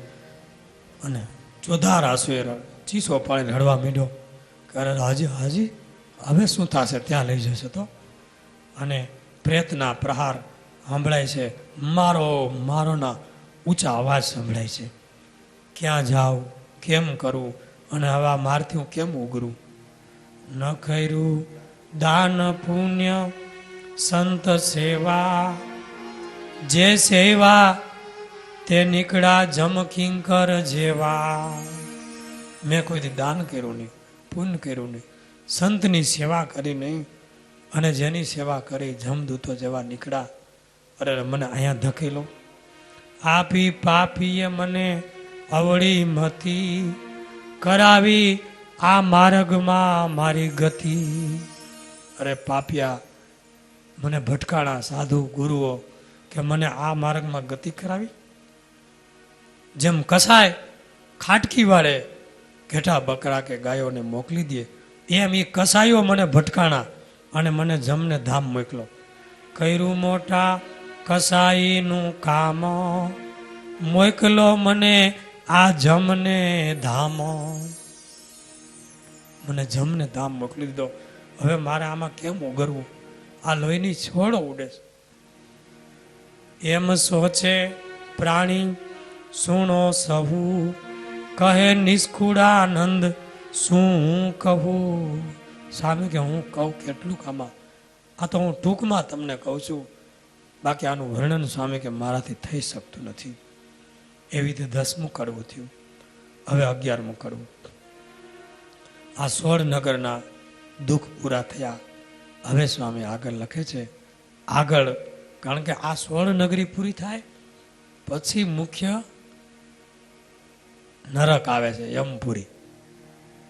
Speaker 1: અને ચોધાર આંસુએ ચીસો પાડીને રડવા માંડ્યો કે અરે હાજી હવે શું થશે, ત્યાં લઈ જશે તો. અને પ્રેતના પ્રહાર સંભળાય છે, મારોના ઊંચા અવાજ સંભળાય છે. ક્યાં જાઉં, કેમ કરું, અને હવે મારથી હું કેમ ઉગરું? ન કર્યું દાન પુણ્ય સંત સેવા, જે સેવા તે નીકળ્યા જમકિંકર જેવા. મેં કોઈથી દાન કર્યું નહીં, પુણ્ય કર્યું નહીં, સંતની સેવા કરી નહીં, અને જેની સેવા કરી જમદૂતો જેવા નીકળ્યા. અરે મને અહીંયા ધકેલો. આપી પાપીએ મને અવળી મતી, કરાવી આ માર્ગમાં મારી ગતિ. અરે પાપિયા મને ભટકાણા સાધુ ગુરુઓ કે મને આ માર્ગમાં ગતિ કરાવી. જેમ કસાય ખાટકી વાળે ઘેટા બકરા કે ગાયોને મોકલી દે, એમ એ કસાયો મને ભટકાણા અને મને જમને ધામ મોકલો. કર્યું મોટા કસાઈનું કામ, મોકલો મને આ જમને ધામ. મને જમને ધામ મોકલી દીધો. હવે મારે આમાં કેમ ઉગરવું? આ લોહીની છોડો ઉડે છે. એમ સોચે પ્રાણી સુણો સહુ, કહે નિષ્કુળાનંદ શું કહું. સામે કે હું કહું કેટલું આમાં, આ તો હું ટૂંકમાં તમને કહું છું, બાકી આનું વર્ણન સ્વામી કે મારાથી થઈ શકતું નથી. એવી રીતે 10મું કડવું થયું. હવે 11મું કડવું. આ 16 નગરના દુઃખ પૂરા થયા. હવે સ્વામી આગળ લખે છે, આગળ કારણ કે આ 16 નગરી પૂરી થાય પછી મુખ્ય નરક આવે છે, યમપુરી.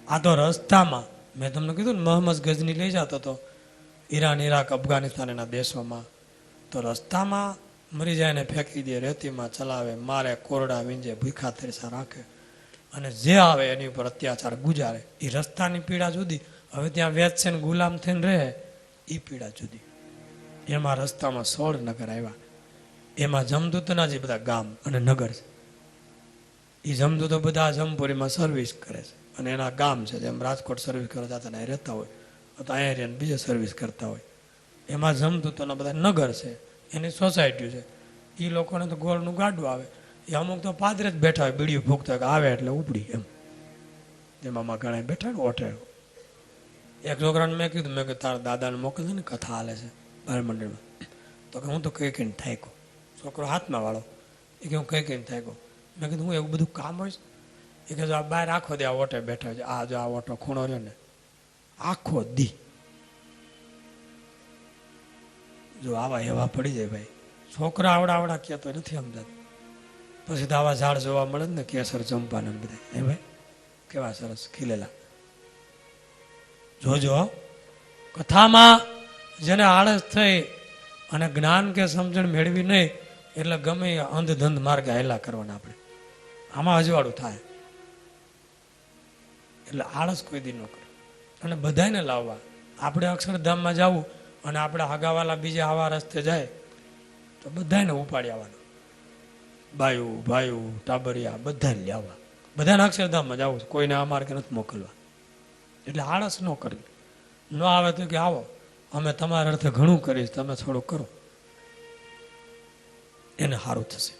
Speaker 1: આ તો રસ્તામાં મેં તમને કીધું ને, મોહમ્મદ ગજની લઈ જતો હતો ઈરાન, ઈરાક, અફઘાનિસ્તાન એના દેશોમાં. તો રસ્તામાં મરી જાય ને ફેંકી દે, રેતીમાં ચલાવે, મારે, કોરડા વીંજે, ભૂખા તરસા રાખે, અને જે આવે એની ઉપર અત્યાચાર ગુજારે. એ રસ્તાની પીડા જુદી, હવે ત્યાં વેચશે ને ગુલામ થઈને રહે એ પીડા જુદી. એમાં રસ્તામાં 16 નગર આવ્યા. એમાં જમદૂતના જે બધા ગામ અને નગર છે, એ જમદૂતો બધા જમપુરીમાં સર્વિસ કરે છે, અને એના ગામ છે, જેમ રાજકોટ સર્વિસ કરવા જતા ને રહેતા હોય તો અહીંયા રહીને બીજે સર્વિસ કરતા હોય. એમાં જમદૂતોના બધા નગર છે, એની સોસાયટી છે. એ લોકોને તો ગોળનું ગાડું આવે, એ અમુક તો પાદરે જ બેઠા હોય, બીડીયું ફૂંકતા કે આવે એટલે ઉપડી એમ. એમાં ઘણા બેઠા ને ઓઠે. એક છોકરાને મેં કીધું તારા દાદાને મોકલશે ને કથા હાલે છે બાળમંડળમાં, તો કે હું તો કઈ કઈને થાક્યો. છોકરો હાથમાં વાળો, એ કે હું કઈ કઈને થાક્યો. મેં કીધું હું એવું બધું કામ હોય એ કે જો આ બહાર આખો દી આ ઓટે બેઠો છે, આ જો આ ઓટો ખૂણો રહ્યો ને આખો દી જો આવા એવા પડી જાય ભાઈ. છોકરા આવડા કહેતો નથી સમજાતું. પછી તો આવા ઝાડ જોવા મળે ને કેસર ચંપાને બધા, એ ભાઈ કેવા સરસ ખીલેલા. જોજો કથામાં જેને આળસ થઈ અને જ્ઞાન કે સમજણ મેળવી નહીં એટલે ગમે એ અંધધંધ માર્ગે હાયલા કરવાના આપણે, આમાં અજવાળું થાય. એટલે આળસ કોઈ દી ન કરે. અને બધાને લાવવા. આપણે અક્ષરધામમાં જવું અને આપણે આગાવાલા બીજા આવા રસ્તે જાય તો બધાને ઉપાડી આવવાના, બાયું ભાયું ટાબરિયા બધાને લાવવા, બધાને અક્ષરધામમાં જવું, કોઈને આ માર્ગે નથી મોકલવા. એટલે આળસ ન કરવી. ન આવે તો કે આવો અમે તમારા અર્થે ઘણું કરીશ, તમે થોડું કરો, એને સારું થશે.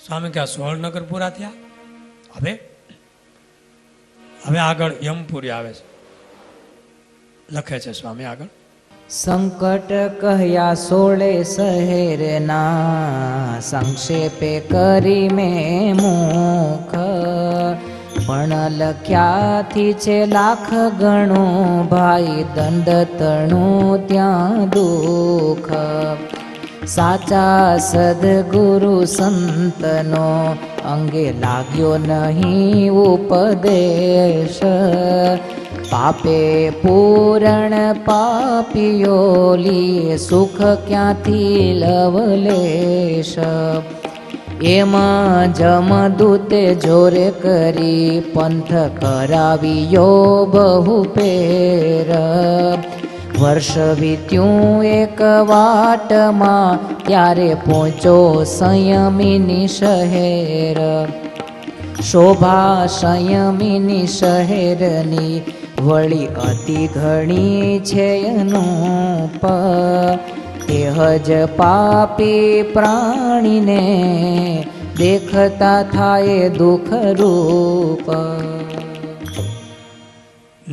Speaker 1: સ્વામી કે આ 16 નગર પૂરા થયા. હવે આગળ યમપુરી આવે છે, લખે છે સ્વામી આગળ.
Speaker 2: સંકટ કહ્યા 16 શહેરના, સંક્ષેપે કરી મેં મુખ, પણ લખ્યાથી છે લાખ ગણું, ભાઈ દંડ તણું ત્યાં દુઃખ. સાચા સદગુરુ સંતનો અંગે લાગ્યો નહીં ઉપદેશ, પાપે પૂરણ પાપીઓલી, સુખ ક્યાંથી લવલેશ. એમાં જમદૂતે જોરે કરી, પંથ કરાવ્યો બહુ પેર. વર્ષ વીત્યું એક વાટમાં, ત્યારે પહોંચો સંયમીની શહેર. શોભા સંયમીની શહેરની, વળી અતિ ઘણી છે અનુપ. તે હજ પાપી પ્રાણીને, દેખતા થાય દુઃખ રૂપ.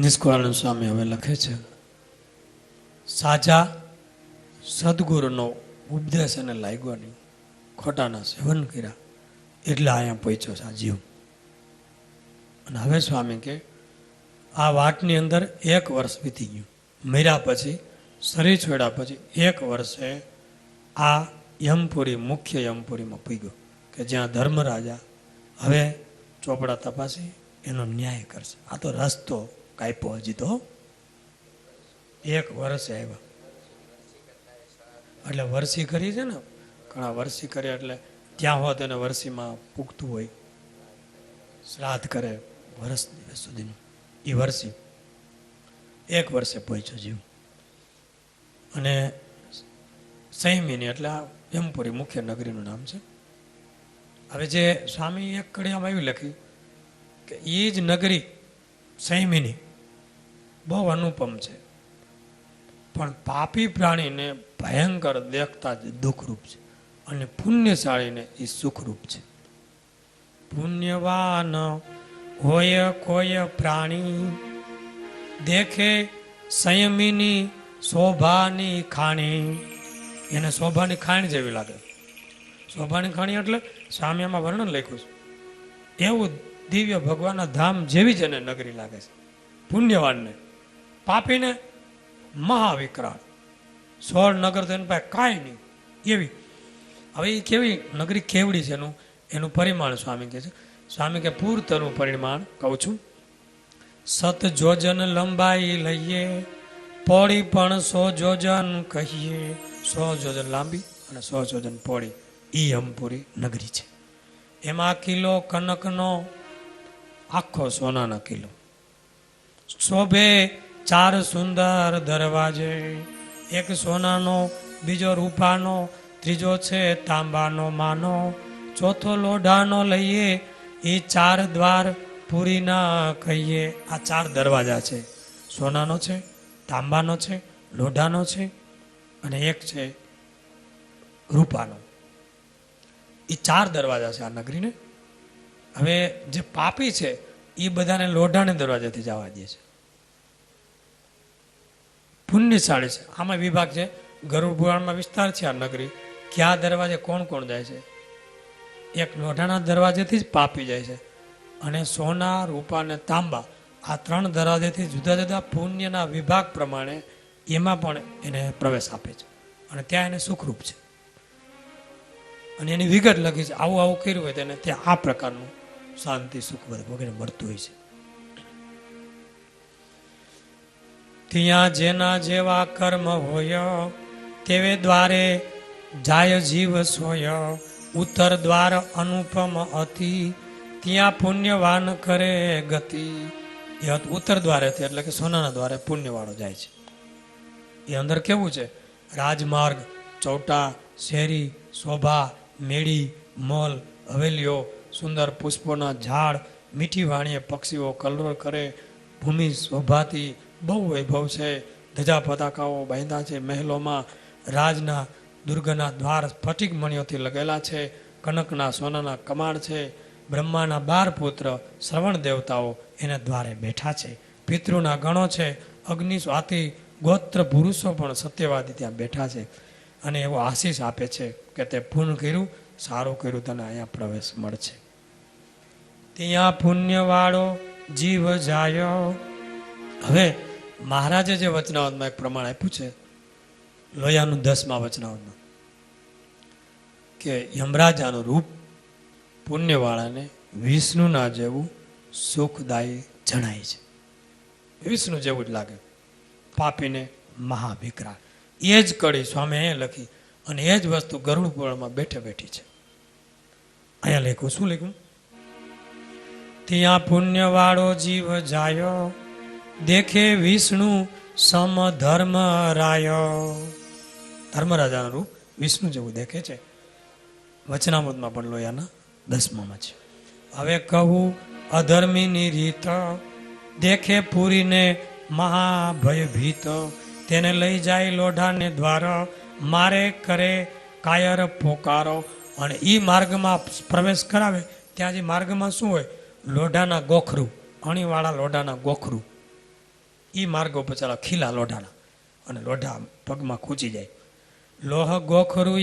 Speaker 1: નિષ્કુળાનંદ સ્વામી હવે લખે છે, સાચા સદગુરુનો ઉપદેશ અને લાગ્યો નહીં, ખોટાના સેવન કર્યા એટલે અહીંયા પહોંચ્યો છે આ જીવ. અને હવે સ્વામી કે આ વાટની અંદર 1 વર્ષ વીતી ગયું. મર્યા પછી, શરીર છોડ્યા પછી 1 વર્ષે આ યમપુરી, મુખ્ય યમપુરીમાં પૂગ્યો કે જ્યાં ધર્મરાજા હવે ચોપડા તપાસી એનો ન્યાય કરશે. આ તો રસ્તો કાપ્યો હજી તો 1 વર્ષે આવ્યા. એટલે વરસી કરી છે ને, ઘણા વરસી કરે એટલે ત્યાં હોત એને વરસીમાં પૂગતું હોય, શ્રાદ્ધ કરે વર્ષ દિવસ સુધીનું, એ વરસી 1 વર્ષે પહોંચ્યો જીવ. અને સંયમીની એટલે આ યમપુરી મુખ્ય નગરીનું નામ છે. હવે જે સ્વામી એક કડીયામાં એવી લખી કે એ જ નગરી સંયમીની બહુ અનુપમ છે, પણ પાપી પ્રાણીને ભયંકર દેખતા જ દુઃખરૂપ છે, અને પુણ્યશાળીને એ સુખરૂપ છે. પુણ્યવાન હોય કોઈ પ્રાણી, દેખે સંયમીની શોભાની ખાણી. એને શોભાની ખાણ જેવી લાગે. શોભાની ખાણી એટલે સ્વામી આમાં વર્ણન લખ્યું છે, એવું દિવ્ય ભગવાનના ધામ જેવી જ એને નગરી લાગે છે પુણ્યવાનને. પાપીને મહાવિકરાળ 16 નગર તો એની પાસે કાંઈ નહીં એવી. હવે એ કેવી નગરી કેવડી છે એનું પરિમાણ સ્વામી કહે છે. સ્વામી કે પૂરતનું પરિમાણ કહું છું. 7 જોજન લંબાઈ લઈએ, પોળી પણ 100 જોજન કહીએ. 100 જોજન લાંબી અને 100 જોજન પોળી એ યમપુરી નગરી છે. એમાં કિલો કનકનો, આખો સોનાનો કિલ્લો. શોભે 4 સુંદર દરવાજે, એક સોનાનો, બીજો રૂપાનો, ત્રીજો છે તાંબાનો માનો, ચોથો લોઢાનો લઈએ. એ 4 દ્વાર પૂરીના કહીએ. આ 4 દરવાજા છે, સોનાનો છે, તાંબાનો છે, લોઢાનો છે અને એક છે રૂપાનો. એ 4 દરવાજા છે આ નગરીને. હવે જે પાપી છે એ બધાને લોઢાને દરવાજાથી જવા દે છે. પુણ્યશાળી છે. આમાં વિભાગ છે, ગરુડ પુરાણમાં વિસ્તાર છે આ નગરી, કયા દરવાજે કોણ કોણ જાય છે. એક લોઢાના દરવાજેથી જ પાપી જાય છે અને સોના, રૂપા અને તાંબા આ 3 દરવાજેથી જુદા જુદા પુણ્યના વિભાગ પ્રમાણે એમાં પણ એને પ્રવેશ આપે છે અને ત્યાં એને સુખરૂપ છે. અને એની વિગત લખી છે, આવું આવું કર્યું હોય તેને ત્યાં આ પ્રકારનું શાંતિ, સુખ વગેરે મળતું હોય છે. ત્યાં જેના જેવા કર્મ હોય તેવે દ્વારે જાય જીવ સોય. ઉત્તર દ્વાર અનુપમ અતિ ત્યાં પુણ્યવાન કરે ગતિ. એ ઉત્તર દ્વારેથી એટલે કે સોનાના દ્વારે પુણ્યવાળો જાય છે. એ અંદર કેવું છે? રાજમાર્ગ, ચૌટા, શેરી, શોભા, મેળી, મોલ, હવેલીઓ, સુંદર પુષ્પોના ઝાડ, મીઠી વાણીએ પક્ષીઓ કલરવ કરે, ભૂમિ શોભાથી બહુ વૈભવ છે, ધજા પતાકાઓ બાંધ્યા છે, મહેલોમાં રાજના દુર્ગના દ્વાર સ્ફટિક મણિઓથી લગેલા છે, કનકના સોનાના કમાડ છે, બ્રહ્માના 12 પુત્ર શ્રવણ દેવતાઓ એને દ્વારે બેઠા છે, પિતૃના ગણો છે, અગ્નિ સ્વાતિ ગોત્ર પુરુષો પણ સત્યવાદી ત્યાં બેઠા છે. અને એવો આશીષ આપે છે કે તે પૂર્ણ કર્યું, સારું કર્યું, તને અહીંયા પ્રવેશ મળશે. ત્યાં પુણ્યવાળો જીવ જાય. હવે મહારાજે જે વચનાવતમાં એક પ્રમાણ આપ્યું છે, લોયાનું 10મા વચનાવતમાં, કે યમરાજાનું રૂપ પુણ્યવાળાને વિષ્ણુના જેવું સુખદાયી જણાય છે. વિષ્ણુ જેવું જ લાગે, પાપીને મહાવિકરાળ. એ જ કડી સ્વામી અહીંયા લખી અને એ જ વસ્તુ ગરુડ પુરાણમાં બેઠે બેઠી છે. અહીંયા લખ્યું, શું લખ્યું? ત્યાં પુણ્યવાળો જીવ જાય દેખે વિષ્ણુ સમ ધર્મ રાય. ધર્મરાજાનું રૂપ વિષ્ણુ જેવું દેખે છે. વચનામૃતમાં પણ લોયાના 10માં છે. હવે કહું અધર્મીની રીત દેખે પૂરીને મહાભયભીત. તેને લઈ જાય લોઢાને દ્વાર મારે કરે કાયર પોકારો. અને એ માર્ગમાં પ્રવેશ કરાવે ત્યાં જે માર્ગમાં શું હોય? લોઢાના ગોખરું, અણીવાળા લોઢાના ગોખરું. એ માર્ગો પચાલા ખીલા લોઢાના, અને લોઢા પગમાં ખૂંચી જાય. લોહ ગોખરું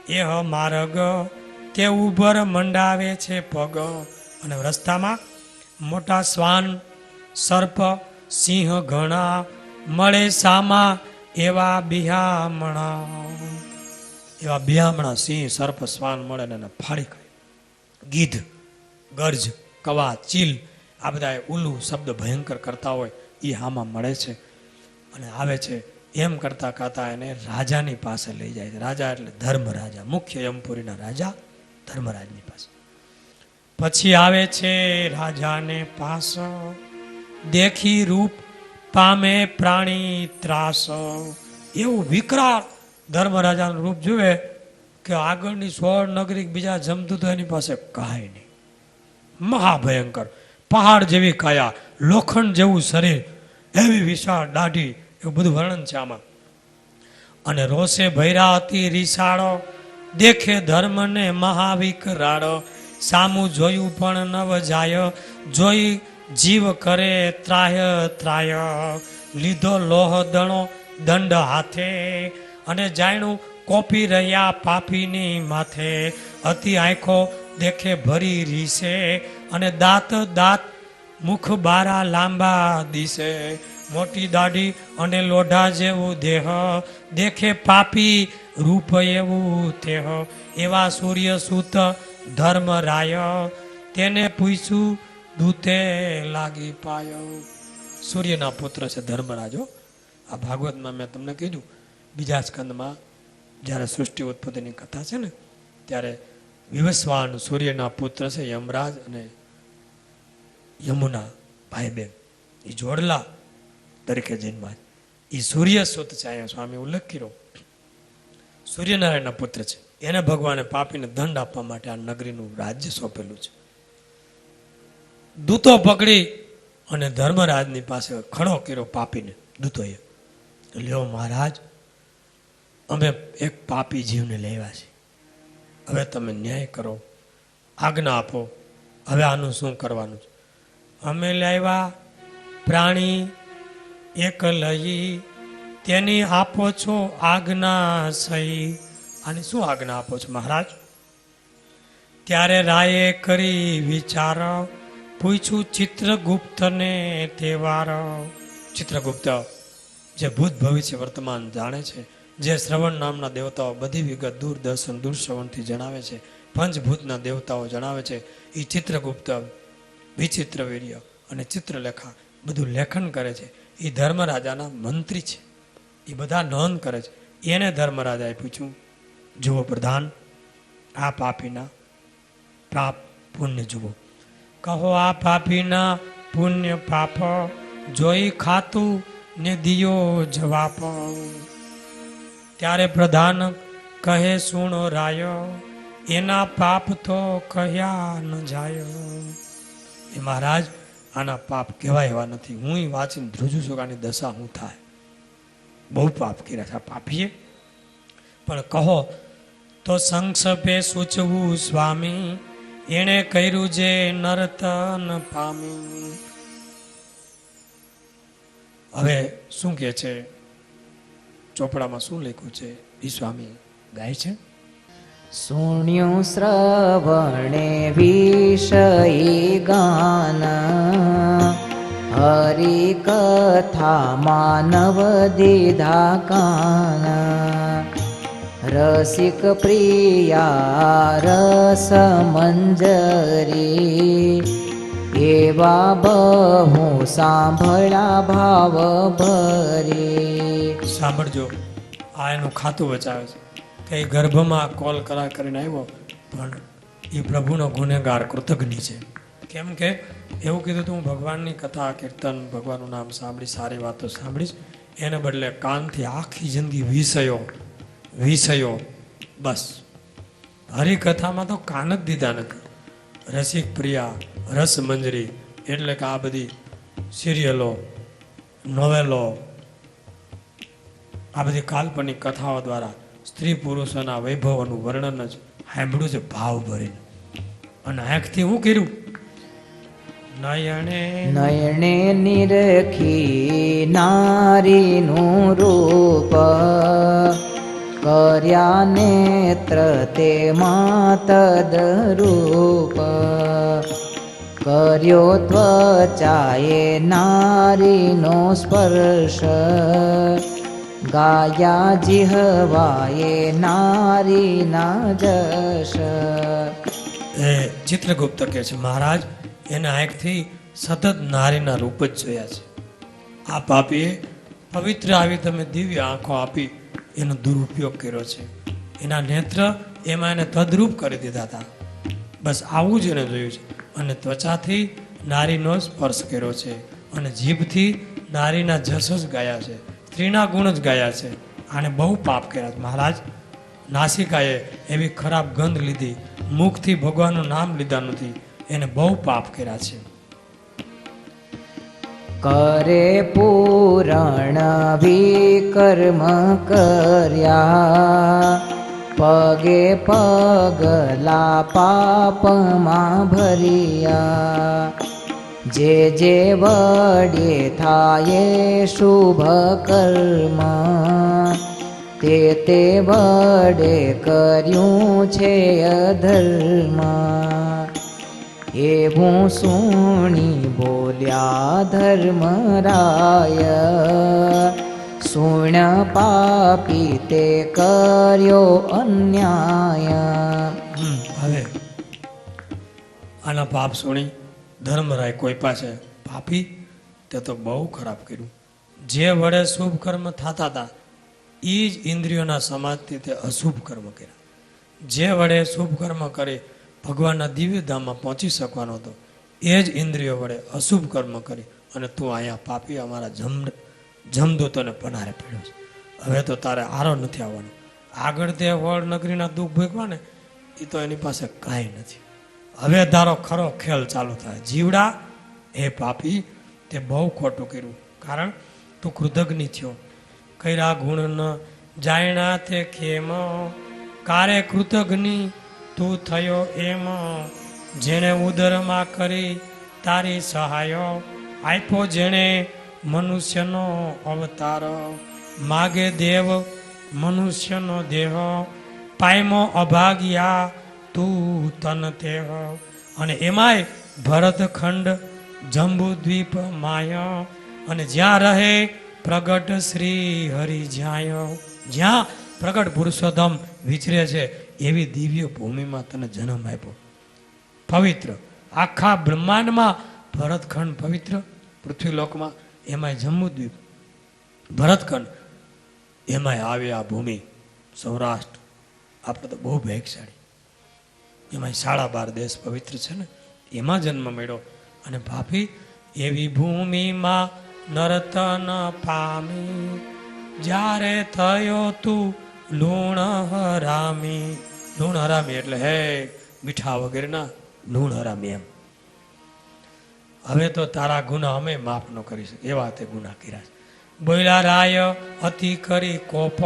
Speaker 1: એ માર્ગ તે ઉભર મંડાવે છે પગ. અને રસ્તામાં મોટા શ્વાન, સર્પ, સિંહ ઘણા મળે સામા એવા બિહામણા. એવા બિહામણા સિંહ, સર્પ, શ્વાન મળે ને એને ફાડી ખાય. ગીધ, ગર્જ, કવા, ચીલ આ બધા ઉલ્લુ શબ્દ ભયંકર કરતા હોય એ હામાં મળે છે અને આવે છે. એમ કરતા કરતા એને રાજાની પાસે લઈ જાય છે. રાજા એટલે ધર્મરાજા, મુખ્ય યમપુરીના રાજા ધર્મરાજની પાસે. પછી આવે છે રાજાને પાસ દેખી રૂપ પામે પ્રાણી ત્રાસ. એવું વિકરાળ ધર્મરાજાનું રૂપ જુએ કે આગળની 16 નગરી બીજા જમતું તો એની પાસે કાંઈ નહીં. મહાભયંકર, પહાડ જેવી કાયા, લોખંડ જેવું શરીર, એવી વિશાળ દાઢી, એવું બધું વર્ણન છે આમાં. અને રોષે ભૈરા અતિ રીસાળો દેખે ધર્મને મહાવિકરાળ. સામું જોયું પણ નવ જાય જોઈ જીવ કરે ત્રાય ત્રાય. લીધો લોહ દણો દંડ હાથે અને જાણ્યું કોપી રહ્યા પાપીની માથે. અતિ આંખો દેખે ભરી રીસે અને દાંત દાંત મુખ બારા લાંબા દિશે. મોટી દાઢી અને લોઢા જેવું દેહ દેખે પાપી રૂપ એવું તેહ. એવા સૂર્ય સૂત ધર્મરાય તેને પૂછ્યું દૂતે લાગી પાયો. સૂર્યના પુત્ર છે ધર્મરાજો. આ ભાગવતમાં મેં તમને કીધું, બીજા સ્કંદમાં જ્યારે સૃષ્ટિ ઉત્પત્તિની કથા છે ને ત્યારે વિવસ્વાન સૂર્યના પુત્ર છે યમરાજ અને યમુના ભાઈ બેન, એ જોડલા તરીકે જન્મા. એ સૂર્ય સુત છે. અહીંયા સ્વામી ઉલ્લેખ કર્યો, સૂર્યનારાયણના પુત્ર છે. એને ભગવાને પાપીને દંડ આપવા માટે આ નગરીનું રાજ્ય સોંપેલું છે. દૂતો પકડી અને ધર્મરાજની પાસે ખડો કર્યો પાપીને. દૂતોએ, લ્યો મહારાજ, અમે એક પાપી જીવને લેવા છે, હવે તમે ન્યાય કરો, આજ્ઞા આપો, હવે આનું શું કરવાનું છે? અમે લાવ્યા પ્રાણી એક લઈ તેની આપો છો આજ્ઞા સહી. આની શું આજ્ઞા આપો છો મહારાજ? ત્યારે રાયે કરી વિચાર પૂછ્યું ચિત્રગુપ્તને તહેવાર. ચિત્રગુપ્ત જે ભૂત ભવિષ્ય વર્તમાન જાણે છે, જે શ્રવણ નામના દેવતાઓ બધી વિગત દૂરદર્શન દૂરશ્રવણથી જણાવે છે, પંચભૂતના દેવતાઓ જણાવે છે, એ ચિત્રગુપ્ત વિચિત્ર વીર્ય અને ચિત્રલેખા બધું લેખન કરે છે. એ ધર્મરાજાના મંત્રી છે, એ બધા નોંધ કરે છે. એને ધર્મરાજાએ પૂછ્યું, જુઓ પ્રધાન, આ પાપીના પાપ પુણ્ય જુઓ. કહો આ પાપીના પુણ્ય પાપ જોઈ ખાતું ને દિયો જવાપ. ત્યારે પ્રધાન કહે સુણો રાય, એના પાપ તો કહ્યા ન જાય. એ મહારાજ, આના પાપ કહેવાય એવા નથી. હું વાંચીને ધ્રુજું છું કે આની દશા હું થાય. બહુ પાપ કર્યા છે આ પાપીએ. પણ કહો તો સંક્ષેપે સૂચવું સ્વામી, એણે કર્યું જે નર્તન પામી. હવે શું કે છે ચોપડામાં, શું લખ્યું છે એ સ્વામી ગાય છે.
Speaker 2: શૂન્યું શ્રવણે વિષય ગાન, હરિ કથા માનવ દીધા કાન. રસિક પ્રિયા રસ મંજરી, એવા બહુ સાંભળ્યા ભાવ ભરી.
Speaker 1: સાંભળજો, આ એનું ખાતું બચાવે છે કે એ ગર્ભમાં કોલ કરીને આવ્યો, પણ એ પ્રભુનો ગુનેગાર કૃતજ્ઞ છે. કેમ કે એવું કીધું હતું, હું ભગવાનની કથા કીર્તન ભગવાનનું નામ સાંભળીશ, સારી વાતો સાંભળીશ. એને બદલે કાનથી આખી જિંદગી વિષયો બસ. હરિકથામાં તો કાન જ દીધા નથી. રસિક પ્રિયા રસ મંજરી એટલે કે આ બધી સિરિયલો, નોવેલો, આ બધી કાલ્પનિક કથાઓ દ્વારા સ્ત્રી પુરુષોના વૈભવોનું વર્ણન જ સાંભળ્યું છે ભાવ ભરીને. અને આંખથી શું કર્યું?
Speaker 2: નયણે નિરખી નારીનું રૂપ, કર્યા નેત્ર તે તદરૂપ. કર્યો ત્વચાએ નારીનો સ્પર્શ, ગાયા જીહવાએ નારીના જશ.
Speaker 1: એ ચિત્રગુપ્ત કહે છે, મહારાજ, એના આંખથી સતત નારીના રૂપ જ જોયા છે. આ પાપીએ પવિત્ર આવી તમે દિવ્ય આંખો આપી એનો દુરુપયોગ કર્યો છે. એના નેત્ર એમાં એને તદરૂપ કરી દીધા હતા. બસ આવું જ એને જોયું છે. અને ત્વચાથી નારીનો સ્પર્શ કર્યો છે, અને જીભથી નારીના જશ જ ગાયા છે, સ્ત્રીના ગુણ જ ગાયા છે. આને બહુ પાપ કર્યા છે મહારાજ. નાસિકાએ એવી ખરાબ ગંધ લીધી, મુખથી ભગવાનનું નામ લીધા નથી, એને બહુ પાપ કર્યા છે.
Speaker 2: કરે પૂરણ વિકર્મ કર્યા, પગે પગલા પાપમાં ભર્યા. જે જે વડે થાય શુભ કર્મ, તે તે વડે કર્યું છે અધર્મ. એવું સુણી બોલ્યા ધર્મરાય, સુણ પાપી તે કર્યો અન્યાય.
Speaker 1: હવે આના પાપ સુણી ધર્મરાય કોઈ પાસે, પાપી તે તો બહુ ખરાબ કર્યું. જે વડે શુભ કર્મ થતા હતા એ જ ઇન્દ્રિયોના સમાજથી તે અશુભ કર્મ કર્યા. જે વડે શુભ કર્મ કરી ભગવાનના દિવ્ય ધામમાં પહોંચી શકવાનો હતો, એ જ ઇન્દ્રિયો વડે અશુભ કર્મ કરી અને તું અહીંયા પાપી અમારા જમદૂતોને પનારે પડ્યો છે. હવે તો તારે આરો નથી આવવાનો. આગળ તે વડ નગરીના દુઃખ ભોગવા ને એ તો એની પાસે કાંઈ નથી. હવે તારો ખરો ખેલ ચાલુ થાય. જીવડા હે પાપી, તે બહુ ખોટું કર્યું, કારણ તું કૃતજ્ઞ થયો. કર્યા ગુણ ન જાયણા તે ખેમ, કારે કૃતજ્ઞ તું થયો એમ. જેણે ઉદરમાં કરી તારી સહાય, આપ્યો જેણે મનુષ્યનો અવતાર. માગે દેવ મનુષ્યનો દેહ, પાયમો અભાગ્યા તું તન તેહ. અને એમાંય ભરતખંડ જંબુદ્વીપ માયા, અને જ્યાં રહે પ્રગટ શ્રી હરિ જ્યાય, જ્યાં પ્રગટ પુરુષોત્તમ વિચરે છે એવી દિવ્ય ભૂમિમાં તને જન્મ આપ્યો. પવિત્ર આખા બ્રહ્માંડમાં ભરતખંડ પવિત્ર, પૃથ્વીલોકમાં એમાંય જંબુદ્વીપ ભરતખંડ, એમાંય આવે આ ભૂમિ સૌરાષ્ટ્ર. આપણે તો બહુ ભાગ્યશાળી, એમાંય 12.5 દેશ પવિત્ર છે ને, એમાં જન્મ મળ્યો. અને ભાભી એવી ભૂમિમાં નર્તન પામી, જ્યારે થયો તું લૂણ હરામી. લૂણ હરામી એટલે હે મીઠા વગેરેના લૂણ હરામી એમ. હવે તો તારા ગુના અમે માફ ન કરી શકીએ એવા તે ગુના કર્યા છે. બોલ્યા રાય અતિ કરી કોપ,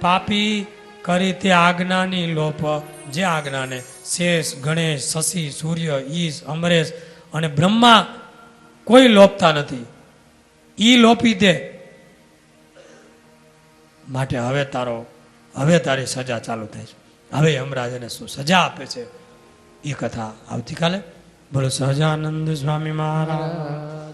Speaker 1: પાપી કરી તે આજ્ઞાની લોપ. જે આજ્ઞાને શેષ ગણેશ શશી સૂર્ય ઈશ અમરેશ અને બ્રહ્મા કોઈ લોપતા નથી, ઈ લોપી દે. માટે હવે તારી સજા ચાલુ થાય છે. હવે યમરાજ એને શું સજા આપે છે એ કથા આવતીકાલે. બોલો સહજાનંદ સ્વામી મહારાજ.